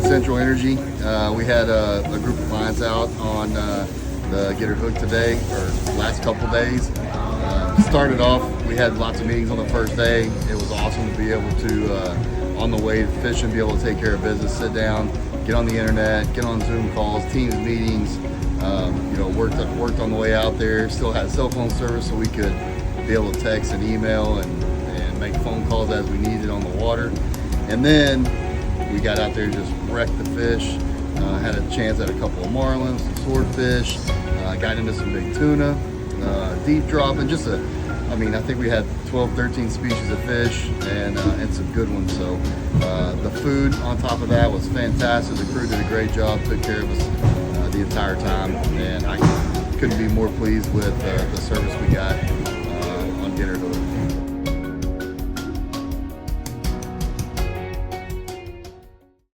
MidCentral Energy. We had a group of clients out on the Get Her Hooked today, or last couple days. Started off, we had lots of meetings on the first day. It was awesome to be able to, on the way to fishing, be able to take care of business, sit down, get on the internet, get on Zoom calls, Teams meetings. Worked on the way out there. Still had cell phone service, so we could be able to text and email and make phone calls as we needed on the water. And then we got out there and just wrecked the fish. Had a chance at a couple of marlins, some swordfish, got into some big tuna, deep drop, and I think we had 12, 13 species of fish and some good ones. So the food on top of that was fantastic. The crew did a great job, took care of us the entire time, and I couldn't be more pleased with the service we got.